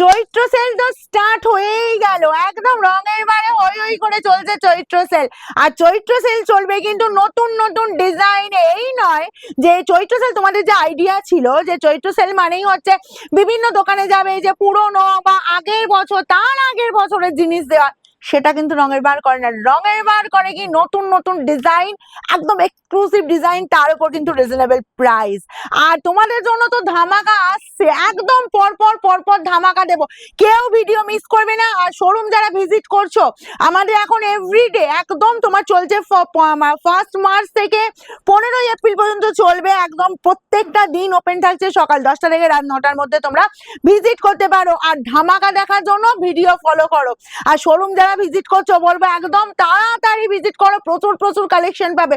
চৈত্র sell তো start হয়েই গেল, একদম রঙের বারে হই হই করে চলছে চৈত্র সেল। আর চৈত্র সেল চলবে কিন্তু নতুন নতুন ডিজাইনে। এই নয় যে চৈত্র সেল, তোমাদের যে আইডিয়া ছিল যে চৈত্র সেল মানেই হচ্ছে বিভিন্ন দোকানে যাবে যে পুরনো বা আগের বছর তার আগের বছরের জিনিস দেওয়া, সেটা কিন্তু রঙের বার করে না। রঙের বার করে কি নতুন নতুন ডিজাইন, একদম এক্সক্লুসিভ ডিজাইন, তার উপর কিন্তু রিজনেবল প্রাইস। আর তোমাদের জন্য তো ধামাকা আসছে, একদম পরপর পরপর ধামাকা দেব, কেউ ভিডিও মিস করবে না। আর শোরুম যারা ভিজিট করছো, আমাদের এখন এভরিডে একদম তোমার চলছে 1 মার্চ থেকে 15 এপ্রিল পর্যন্ত চলবে, একদম প্রত্যেকটা দিন ওপেন থাকছে সকাল 10টা থেকে রাত 9টার মধ্যে তোমরা ভিজিট করতে পারো। আর ধামাকা দেখার জন্য ভিডিও ফলো করো। আর শোরুম যারা ভিজিট করছো বলবো একদম তাড়াতাড়ি ভিজিট করো, প্রচুর প্রচুর কালেকশন পাবে।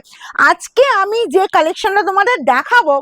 আজকে আমি যে কালেকশনটা তোমাদের দেখাবো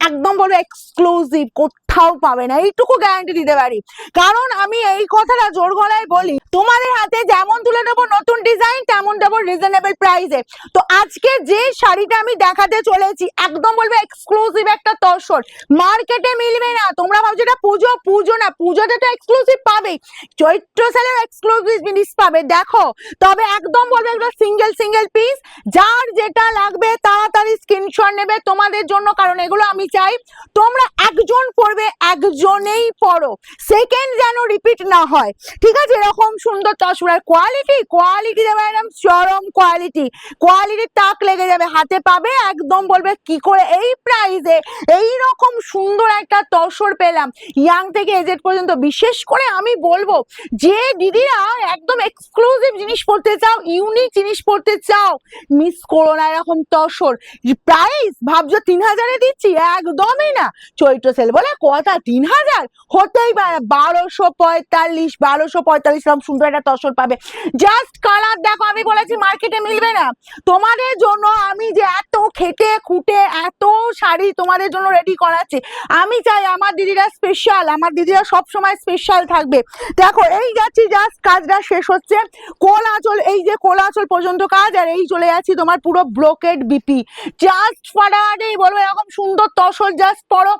একদম বলবো এক্সক্লুসিভ, কোথাও পাবে না, এইটুকু গ্যারান্টি দিতে পারি। কারণ আমি এই কথাটা জোর গলায় বলি, তোমাদের হাতে যেমন তুলে দেবো নতুন ডিজাইন, তেমন দেবো রিজনেবল প্রাইসে। তো আজকে যে শাড়িটা আমি দেখাতে চলেছি একদম বলবো এক্সক্লুসিভ একটা তসর, মার্কেটে মিলবে না। তোমরা ভাবছো এটা পুজো, পুজো না, পুজোতে তো এক্সক্লুসিভ পাবে, চৈত্র সেলের এক্সক্লুসিভ জিনিস পাবে। দেখো তবে একদম বলবো এগুলো সিঙ্গেল সিঙ্গেল পিস, যার যেটা লাগবে তাড়াতাড়ি স্ক্রিনশট নেবে তোমাদের জন্য। কারণ এগুলো আমি চাই তোমরা একজন পড়বে, একজনেই পড়ো, সেকেন্ড যেন রিপিট না হয়, ঠিক আছে? এরকম সুন্দর তসরার কোয়ালিটি, কোয়ালিটি দেবে একদম চরম কোয়ালিটি, কোয়ালিটির তাক লেগে যাবে, হাতে পাবে একদম বলবে কি করে এই প্রাইসে এইরকম সুন্দর একটা তসর পেলাম। ইয়াং থেকে এজেড পর্যন্ত, বিশেষ করে আমি বলবো যে দিদিরা একদম এক্সক্লুসিভ জিনিস পড়তে চাও, ইউনিক জিনিস পড়তে চাও, মিস করো না এরকম তসর। প্রাইস ভাবছো 3000-এ দিচ্ছি, একদমই না। চৈত্র সেল বলে কথা, 3000 হতেই পারে, 1245 এরকম সুন্দর একটা তসর পাবে। জাস্ট কালার দেখো, আমি বলেছি মার্কেটে মিলবে না। তোমাদের জন্য আমি যে এত খেটে খুঁটে এত শাড়ি তোমাদের জন্য রেডি করাচ্ছি, আমি চাই আমার দিদিরা স্পেশাল, আমার দিদিরা সবসময় স্পেশাল থাকবে। দেখো এই যাচ্ছি, জাস্ট কাজটা শেষ হচ্ছে, কোল আঁচল, এই যে কোল আঁচল পর্যন্ত কাজ, আর এই চলে যাচ্ছি তোমার পুরো ব্রোকেড বিপি। জাস্ট ফাটাফাটি বলবো এরকম সুন্দর তসর, জাস্ট পড়ো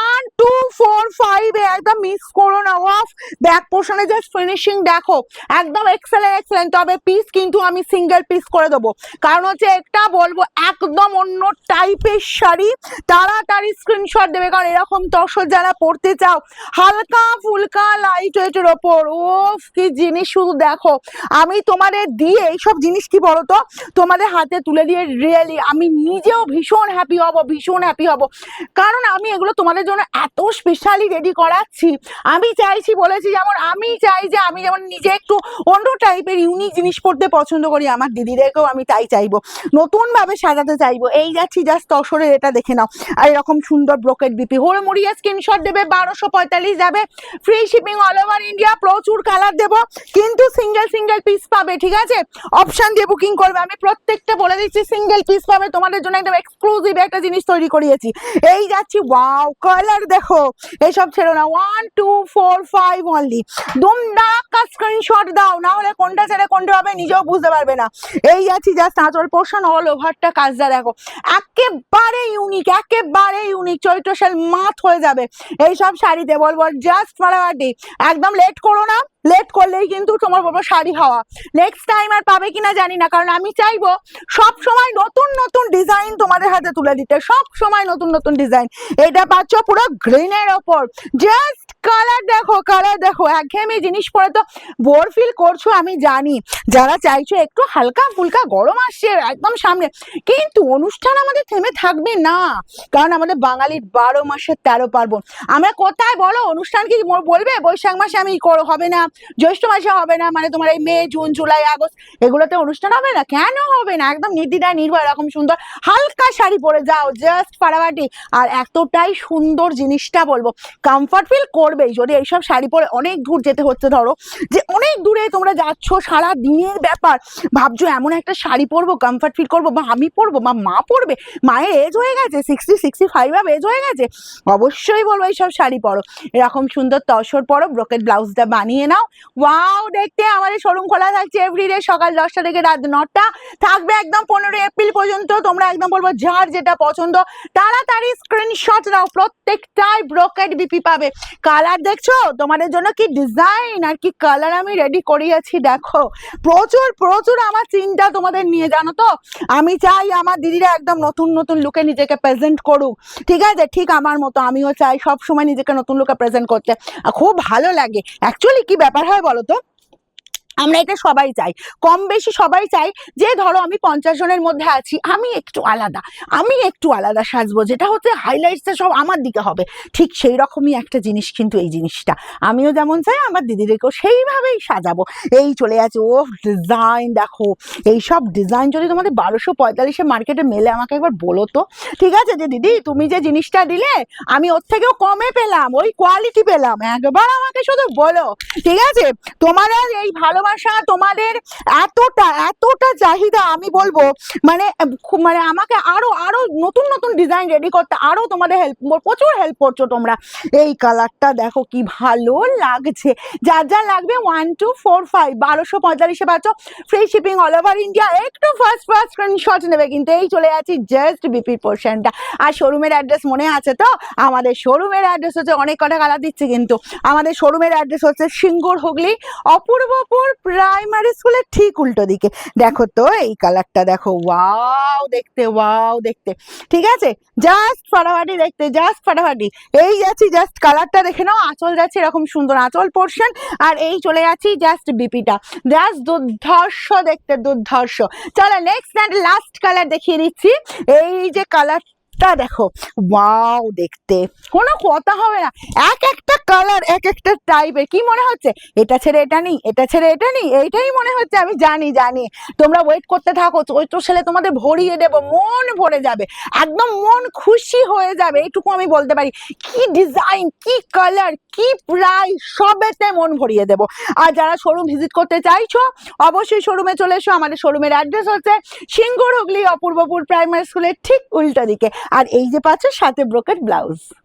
1 2 4 5 এ, একদম মিস করো না। অফ ব্যাক পোর্শনে জাস্ট ফিনিশিং দেখো, একদম এক্সেলেন্ট এক্সেলেন্ট। তবে পিস কিন্তু আমি সিঙ্গেল পিস করে দেবো, কারণ হচ্ছে একটা বলবো একদম অন্য টাইপের শাড়ি, তাড়াতাড়ি স্ক্রিনশট দেবে। কারণ এরকম তসর যারা পড়তে চাও, হালকা ফুলকা লাইট ওয়েটের ওপর, ওফ কি জিনিস শুধু দেখো। আমি তোমাদের দিয়ে এইসব জিনিস কি বলো তো, তোমাদের হাতে তুলে দিয়ে রিয়েলি আমি নিজেও ভীষণ হ্যাপি হব, ভীষণ হ্যাপি হব। কারণ আমি এগুলো তোমাদের জন্য এত স্পেশালি রেডি করাচ্ছি। আমি চাইছি, বলেছি যেমন আমি চাই যে আমি যেমন নিজে একটু অন্য টাইপের ইউনিক জিনিস পড়তে পছন্দ করি, আমার দিদিদেরকেও আমি তাই চাইবো, নতুন ভাবে সাজাতে চাইবো। এই যাচ্ছি জাস্ট তসরের, এটা দেখে নাও। আর এরকম সুন্দর ব্রোকেড বিপি, হরে মরিয়া স্ক্রিনশট দেবে, 1245 যাবে, free shipping all over India. প্রচুর কালার দেবো, কিন্তু সিঙ্গেল সিঙ্গেল পিস পাবে, ঠিক আছে? অপশন দিয়ে বুকিং করবে, আমি প্রত্যেকটা বলে দিচ্ছি সিঙ্গেল পিস পাবে। তোমাদের জন্য একদম এক্সক্লুসিভ একটা জিনিস তৈরি করিয়েছি। এই যাচ্ছি, ওয়াও কালার দেখো, এইসব ছেড়ো না। 1 2 4 5 অনলি, দুমদাকা স্ক্রিনশট দাও, না হলে কোনটা ছেড়ে কোনটা হবে নিজেও বুঝতে পারবে না। এই যাচ্ছি জাস্ট আঁচল পোর্শন অল ওভারটা কাজটা দেখো, একেবারে ইউনিক, একেবারে ইউনিক। চৈত্র সেল মাত হয়ে যাবে এইসব শাড়িতে, বলবো জাস্ট ফাটাফাটি, একদম লেট করো না। লেট করলেই কিন্তু তোমার বলবো শাড়ি হাওয়া। নেক্সট টাইম আর পাবে কিনা জানি না, কারণ আমি চাইবো সব সময় নতুন নতুন ডিজাইন তোমাদের হাতে তুলে দিতে, সব সময় নতুন নতুন ডিজাইন। এটা পাচ্ছ পুরো গ্রিনের ওপর, জাস্ট কালার দেখো, কালার দেখো। একঘেয়েমি জিনিস পরে তো বোর ফিল করছো আমি জানি, যারা চাইছো একটু হালকা ফুলকা, গরম আসছে একদম সামনে, কিন্তু অনুষ্ঠান আমাদের থেমে থাকবে না। কারণ আমাদের বাঙালির 12 মাসে 13 পার্বণ। আমরা কোথায় বলো অনুষ্ঠান কি বলবে বৈশাখ মাসে আমি হবে না, জ্যৈষ্ঠ মাসে হবে না, মানে তোমার এই মে জুন জুলাই আগস্ট এগুলোতে অনুষ্ঠান হবে না? কেন হবে না? একদম নির্দ্বিধায় নির্ভয় এরকম সুন্দর হালকা শাড়ি পরে যাও, জাস্ট ফাটাফাটি। আর এতটাই সুন্দর জিনিসটা বলবো, কমফর্ট ফিল করবেই। যদি এইসব শাড়ি পরে অনেক দূর যেতে হচ্ছে, ধরো যে অনেক দূরে তোমরা যাচ্ছ, সারা দিনের ব্যাপার, ভাবছো এমন একটা শাড়ি পরবো, কমফর্ট ফিল করবো, বা আমি পরবো বা মা পরবে, মায়ের এজ হয়ে গেছে 60-65 এজ হয়ে গেছে, অবশ্যই বলবো এইসব শাড়ি পরো। এরকম সুন্দর তসর পরো, ব্রোকেট ব্লাউজটা বানিয়ে নাও। ওয়াও দেখতে আমাদের শোরুম খোলা থাকছে এভরিডে সকাল 10টা থেকে রাত 9টা, থাকবে একদম 15 এপ্রিল পর্যন্ত। তোমরা একদম বলবো যার যেটা পছন্দ তাড়াতাড়ি স্ক্রিনশট নাও, প্রত্যেকটাই ব্রোকেট বিপি পাবে। কালার দেখছো, তোমাদের জন্য কি ডিজাইন আর কি কালার আমি রেডি করিয়েছি দেখো। প্রচুর প্রচুর আমার চিন্তা তোমাদের নিয়ে, জানো তো। আমি চাই আমার দিদিরা একদম নতুন নতুন লুকে নিজেকে প্রেজেন্ট করুক, ঠিক আছে, ঠিক আমার মতো আমিও চাই সব সময় নিজেকে নতুন লুকে প্রেজেন্ট করতে। খুব ভালো লাগে। অ্যাকচুয়ালি কি ব্যাপার হয় বলো তো, আমরা এটা সবাই চাই, কম বেশি সবাই চাই যে ধরো আমি 50 জনের মধ্যে আছি, আমি একটু আলাদা, আমি একটু আলাদা সাজবো, যেটা হচ্ছে হাইলাইটসটা সব আমার দিকে হবে। ঠিক সেই রকমই একটা জিনিস কিন্তু এই জিনিসটা, আমিও যেমন চাই আমার দিদিদেরকেও সেইভাবেই সাজাবো। এই চলে আছে ও ডিজাইন দেখো, এইসব ডিজাইন যদি তোমাদের 1245 মার্কেটে মেলে আমাকে একবার বলো তো, ঠিক আছে, যে দিদি তুমি যে জিনিসটা দিলে আমি ওর থেকেও কমে পেলাম, ওই কোয়ালিটি পেলাম, একবার আমাকে শুধু বলো, ঠিক আছে। তোমাদের এই ভালোবাসা, তোমাদের এতটা এতটা চাহিদা, আমি বলবো মানে মানে আমাকে আরো আরো নতুন নতুন ডিজাইন রেডি করতে আরো তোমাদের হেল্প, প্রচুর হেল্প করছো তোমরা। এই কালারটা দেখো কি ভালো লাগছে। যার যা লাগবে 1245 1245 পাচ্ছ, free shipping all over India. একটু ফার্স্ট ফার্স্ট স্ক্রিনশট নেবে কিন্তু। এই চলে যাচ্ছি জাস্ট বিপি পোর্শনটা। আর শোরুমের অ্যাড্রেস মনে আছে তো, আমাদের শোরুমের অ্যাড্রেস হচ্ছে, অনেক কটা কালার দিচ্ছে কিন্তু, আমাদের শোরুমের অ্যাড্রেস হচ্ছে সিঙ্গুর হুগলি অপূর্বপুর প্রাইমারি স্কুলের ঠিক উল্টো দিকে। দেখো তো এই কালারটা দেখো, ওয়াও দেখতে, ওয়াও দেখতে, ঠিক আছে, জাস্ট ফাটাফাটি দেখতে, জাস্ট ফাটাফাটি। এই যাচ্ছি জাস্ট কালারটা দেখে নাও, আঁচল যাচ্ছে এরকম সুন্দর আঁচল পোর্শন, আর এই চলে যাচ্ছি জাস্ট বিপিটা, জাস্ট দুর্ধর্ষ দেখতে, দুর্ধর্ষ। চলো নেক্সট অ্যান্ড লাস্ট কালার দেখিয়ে দিচ্ছি। এই যে কালার দেখো, ওয়াও দেখতে, কোনো কথা হবে না, এক একটা কালার এক একটা টাইপের। কি মনে হচ্ছে এটা ছেড়ে এটা নেই, এটা ছেড়ে এটা নেই, এইটাই মনে হচ্ছে। আমি জানি জানি তোমরা ওয়েট করতে থাকো, চৈত্র সেলে তোমাদের ভরিয়ে দেবো, মন ভরে যাবে, একদম মন খুশি হয়ে যাবে, এইটুকু আমি বলতে পারি। কি ডিজাইন, কি কালার, কি প্রাইস, সবেতে মন ভরিয়ে দেবো। আর যারা শোরুম ভিজিট করতে চাইছো অবশ্যই শোরুমে চলে এসো। আমাদের শোরুমের অ্যাড্রেস হচ্ছে সিঙ্গুর হুগলি অপূর্বপুর প্রাইমারি স্কুলের ঠিক উল্টো দিকে। আর এই যে পাচ্ছ সাথে ব্রোকেট ব্লাউজ।